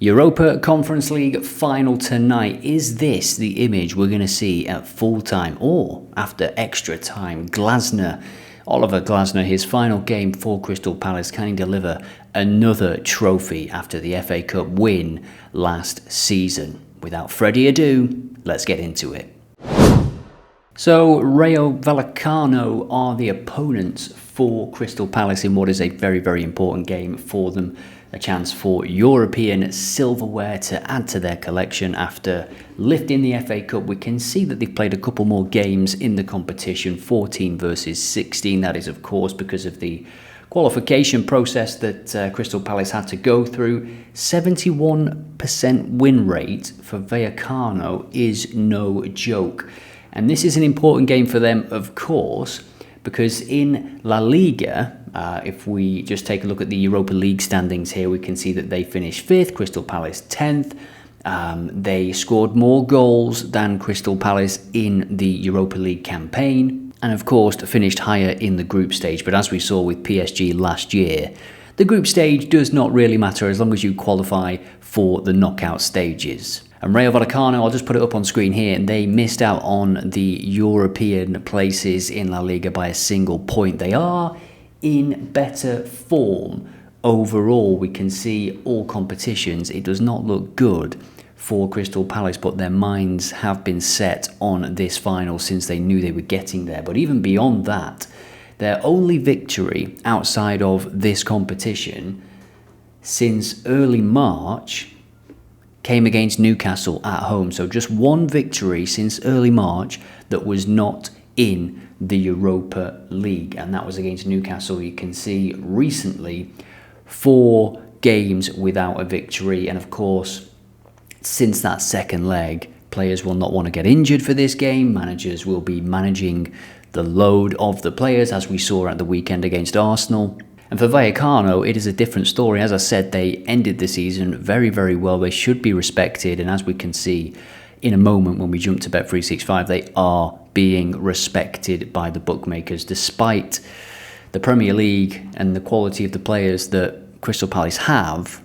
Europa Conference League final tonight. Is this the image we're going to see at full time or after extra time? Glasner, Oliver Glasner, his final game for Crystal Palace, can he deliver another trophy after the FA Cup win last season? Without further ado, let's get into it. So, Rayo Vallecano are the opponents for Crystal Palace in what is a very, very important game for them. A chance for European silverware to add to their collection after lifting the FA Cup. We can see that they've played a couple more games in the competition, 14 versus 16. That is, of course, because of the qualification process that Crystal Palace had to go through. 71% win rate for Vallecano is no joke. And this is an important game for them, of course, because in La Liga, if we just take a look at the Europa League standings here, we can see that they finished 5th, Crystal Palace 10th. They scored more goals than Crystal Palace in the Europa League campaign, and of course finished higher in the group stage. But as we saw with PSG last year, the group stage does not really matter as long as you qualify for the knockout stages. And Rayo Vallecano, I'll just put it up on screen here, and they missed out on the European places in La Liga by a single point. They are in better form overall. We can see all competitions. It does not look good for Crystal Palace, but their minds have been set on this final since they knew they were getting there. But even beyond that, their only victory outside of this competition since early March came against Newcastle at home. So just one victory since early March that was not in the Europa League, and that was against Newcastle. You can see recently 4 games without a victory, and of course since that second leg, players will not want to get injured for this game. Managers will be managing the load of the players, as we saw at the weekend against Arsenal. And for Vallecano, it is a different story. As I said, they ended the season very, very well. They should be respected. And as we can see in a moment when we jump to Bet365, they are being respected by the bookmakers, despite the Premier League and the quality of the players that Crystal Palace have.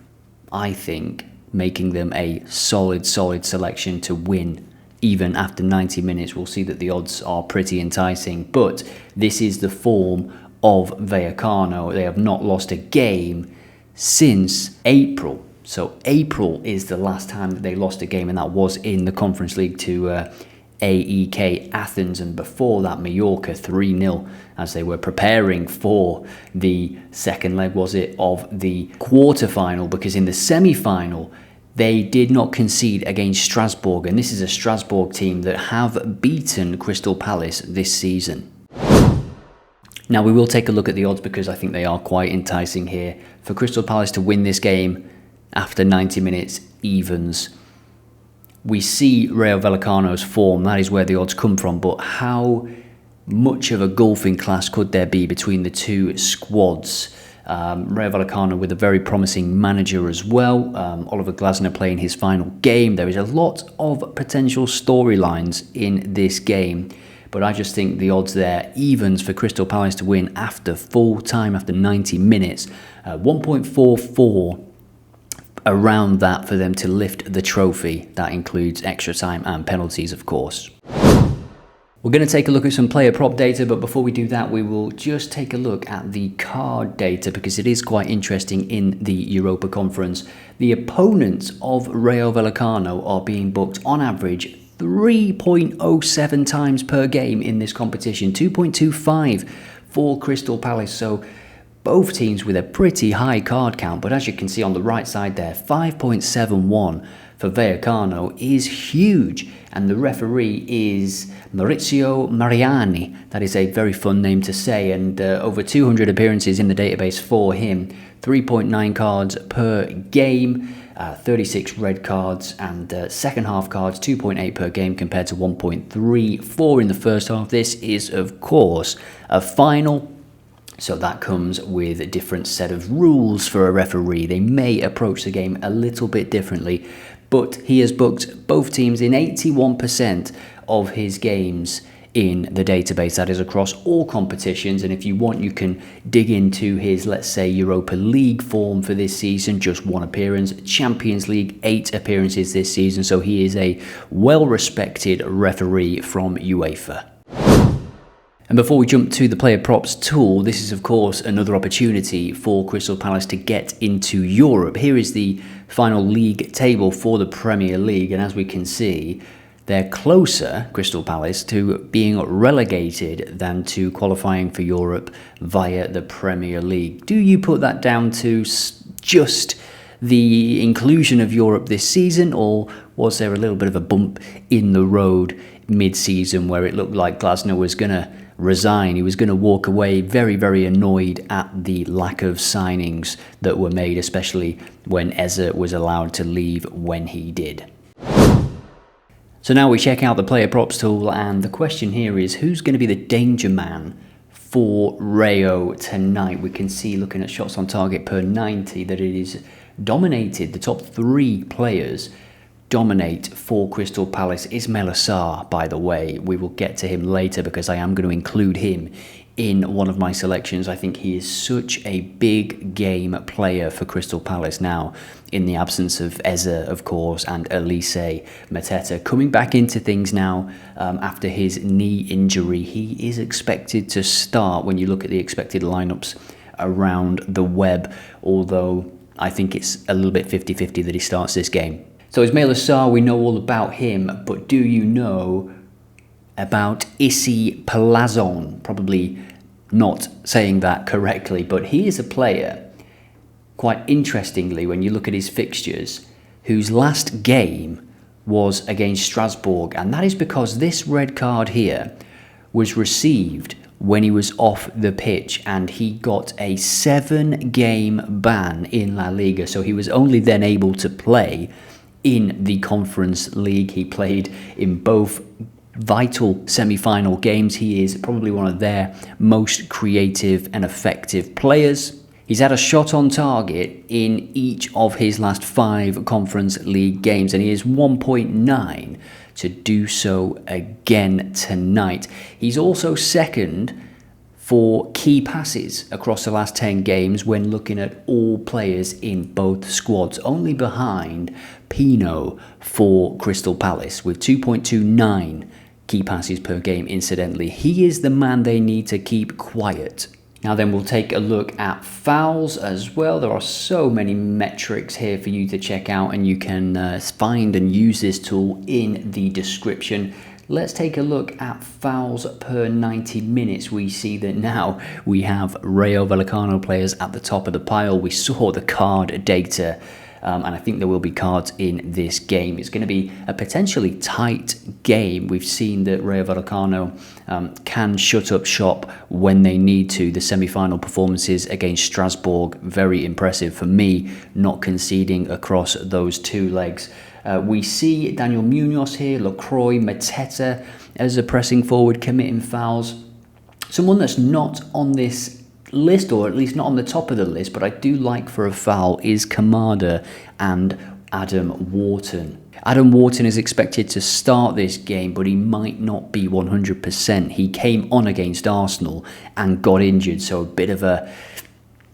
I think making them a solid selection to win even after 90 minutes. We'll see that the odds are pretty enticing. But this is the form of Vallecano. They have not lost a game since April. So April is the last time that they lost a game, and that was in the Conference League to AEK Athens, and before that Mallorca 3-0 as they were preparing for the second leg, was it, of the quarter-final, because in the semi-final they did not concede against Strasbourg, and this is a Strasbourg team that have beaten Crystal Palace this season. Now, we will take a look at the odds because I think they are quite enticing here. For Crystal Palace to win this game after 90 minutes, evens. We see Rayo Vallecano's form, that is where the odds come from, but how much of a golfing class could there be between the two squads? Rayo Vallecano with a very promising manager as well. Oliver Glasner playing his final game. There is a lot of potential storylines in this game. But I just think the odds there, evens for Crystal Palace to win after full time, after 90 minutes. 1.44 around that for them to lift the trophy. That includes extra time and penalties, of course. We're going to take a look at some player prop data, but before we do that, we will just take a look at the card data because it is quite interesting in the Europa Conference. The opponents of Rayo Vallecano are being booked on average 3.07 times per game in this competition, 2.25 for Crystal Palace. So both teams with a pretty high card count, but as you can see on the right side there, 5.71 for Vallecano is huge, and the referee is Maurizio Mariani. That is a very fun name to say, and over 200 appearances in the database for him, 3.9 cards per game. 36 red cards, and second half cards 2.8 per game compared to 1.34 in the first half. This is, of course, a final, so that comes with a different set of rules for a referee. They may approach the game a little bit differently, but he has booked both teams in 81% of his games in the database. That is across all competitions, and if you want, you can dig into his, let's say, Europa League form for this season. Just 1 appearance. Champions League, 8 appearances this season, so he is a well-respected referee from UEFA. And before we jump to the player props tool, this is of course another opportunity for Crystal Palace to get into Europe. Here is the final league table for the Premier League, and as we can see, they're closer, Crystal Palace, to being relegated than to qualifying for Europe via the Premier League. Do you put that down to just the inclusion of Europe this season, or was there a little bit of a bump in the road mid-season where it looked like Glasner was going to resign? He was going to walk away very, very annoyed at the lack of signings that were made, especially when Eze was allowed to leave when he did. So now we check out the player props tool, and the question here is, who's going to be the danger man for Rayo tonight? We can see, looking at shots on target per 90, that it is dominated. The top 3 players dominate for Crystal Palace. Ismaila Sarr, by the way, we will get to him later because I am going to include him in one of my selections. I think he is such a big game player for Crystal Palace now, in the absence of Eze, of course, and Elise. Mateta coming back into things now after his knee injury. He is expected to start when you look at the expected lineups around the web, although I think it's a little bit 50-50 that he starts this game. So Ismaila Sarr, we know all about him, but do you know about Palazón? Probably not saying that correctly, but he is a player, quite interestingly, when you look at his fixtures, whose last game was against Strasbourg, and that is because this red card here was received when he was off the pitch, and he got a 7-game ban in La Liga, so he was only then able to play in the Conference League. He played in both vital semi-final games. He is probably one of their most creative and effective players. He's had a shot on target in each of his last 5 Conference League games, and he is 1.9 to do so again tonight. He's also second for key passes across the last 10 games when looking at all players in both squads, only behind Pino for Crystal Palace with 2.29 key passes per game. Incidentally, he is the man they need to keep quiet. Now then, we'll take a look at fouls as well. There are so many metrics here for you to check out, and you can find and use this tool in the description. Let's take a look at fouls per 90 minutes. We see that now we have Rayo Vallecano players at the top of the pile. We saw the card data, and I think there will be cards in this game. It's going to be a potentially tight game. We've seen that Rayo Vallecano can shut up shop when they need to. The semi-final performances against Strasbourg, very impressive for me, not conceding across those 2 legs. We see Daniel Munoz here, Lacroix, Mateta as a pressing forward, committing fouls. Someone that's not on this list, or at least not on the top of the list, but I do like for a foul, is Camarda and Adam Wharton. Adam Wharton is expected to start this game, but he might not be 100%. He came on against Arsenal and got injured, so a bit of a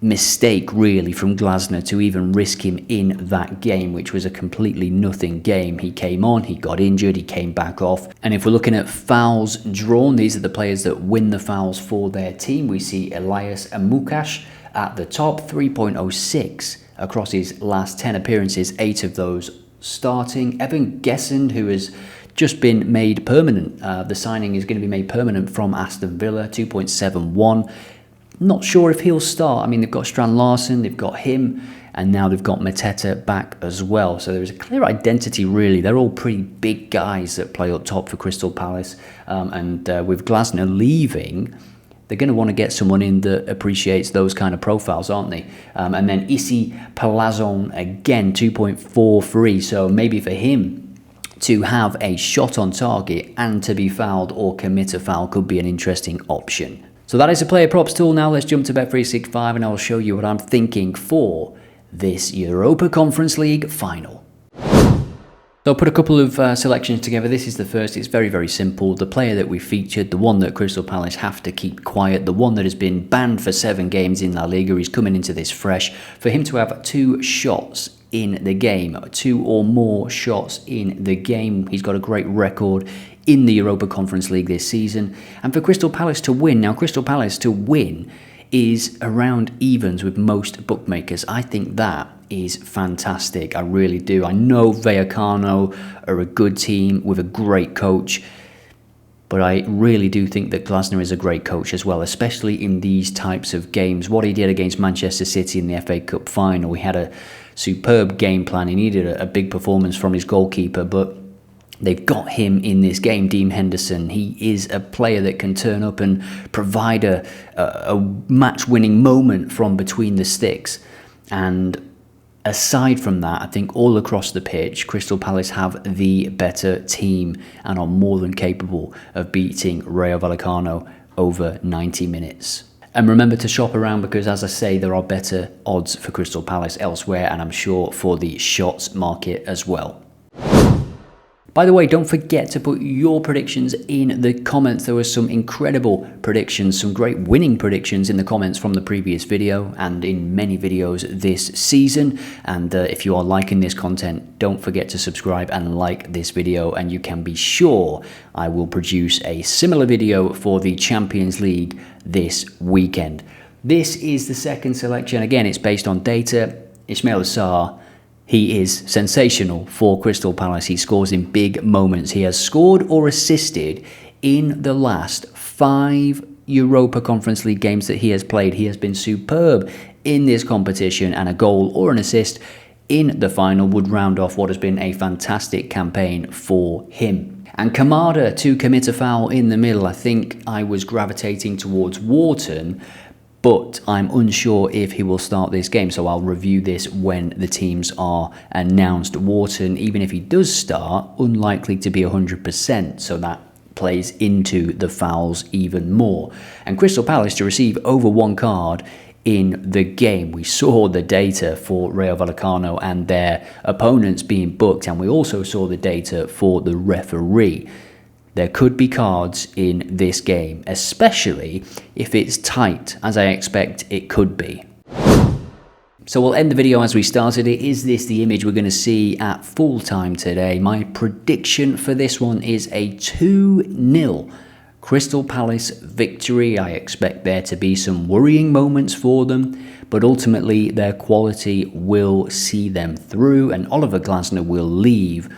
mistake really from Glasner to even risk him in that game, which was a completely nothing game. He came on, he got injured, he came back off. And if we're looking at fouls drawn, these are the players that win the fouls for their team. We see Elias Amukash at the top, 3.06 across his last 10 appearances, 8 of those starting. Evan Gessend, who has just been made permanent, the signing is going to be made permanent from Aston Villa, 2.71. Not sure if he'll start. I mean, they've got Strand Larsen, they've got him, and now they've got Mateta back as well. So there's a clear identity, really. They're all pretty big guys that play up top for Crystal Palace. And with Glasner leaving, they're going to want to get someone in that appreciates those kind of profiles, aren't they? And then Palazón, again, 2.43. So maybe for him to have a shot on target and to be fouled or commit a foul could be an interesting option. So that is the player props tool. Now let's jump to Bet365 and I'll show you what I'm thinking for this Europa Conference League final. So I put a couple of selections together. This is the first. It's very, very simple. The player that we featured, the one that Crystal Palace have to keep quiet, the one that has been banned for 7 games in La Liga. He's coming into this fresh. For him to have 2 shots in the game, 2 or more shots in the game. He's got a great record in the Europa Conference League this season. And for Crystal Palace to win, now Crystal Palace to win is around evens with most bookmakers. I think that is fantastic. I really do. I know Vallecano are a good team with a great coach, but I really do think that Glasner is a great coach as well, especially in these types of games. What he did against Manchester City in the FA Cup final, he had a superb game plan. He needed a big performance from his goalkeeper, but they've got him in this game, Dean Henderson. He is a player that can turn up and provide a match-winning moment from between the sticks. And aside from that, I think all across the pitch, Crystal Palace have the better team and are more than capable of beating Rayo Vallecano over 90 minutes. And remember to shop around because, as I say, there are better odds for Crystal Palace elsewhere, and I'm sure for the shots market as well. By the way, don't forget to put your predictions in the comments. There were some incredible predictions, some great winning predictions in the comments from the previous video and in many videos this season. And if you are liking this content, don't forget to subscribe and like this video, and you can be sure I will produce a similar video for the Champions League this weekend. This is the second selection. Again, it's based on data. Ismaila Sarr. He is sensational for Crystal Palace. He scores in big moments. He has scored or assisted in the last 5 Europa Conference League games that he has played. He has been superb in this competition, and a goal or an assist in the final would round off what has been a fantastic campaign for him. And Camarda to commit a foul in the middle. I think I was gravitating towards Wharton, but I'm unsure if he will start this game, so I'll review this when the teams are announced. Wharton, even if he does start, unlikely to be 100%, so that plays into the fouls even more. And Crystal Palace to receive over 1 card in the game. We saw the data for Rayo Vallecano and their opponents being booked, and we also saw the data for the referee. There could be cards in this game, especially if it's tight, as I expect it could be. So we'll end the video as we started it. Is this the image we're going to see at full time today? My prediction for this one is a 2-0 Crystal Palace victory. I expect there to be some worrying moments for them, but ultimately their quality will see them through, and Oliver Glasner will leave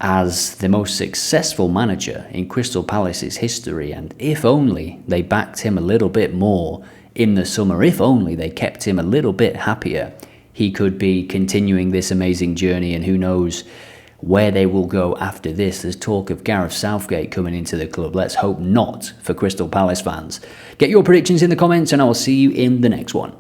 as the most successful manager in Crystal Palace's history. And if only they backed him a little bit more in the summer, if only they kept him a little bit happier, he could be continuing this amazing journey, and who knows where they will go after this. There's talk of Gareth Southgate coming into the club. Let's hope not for Crystal Palace fans. Get your predictions in the comments, and I will see you in the next one.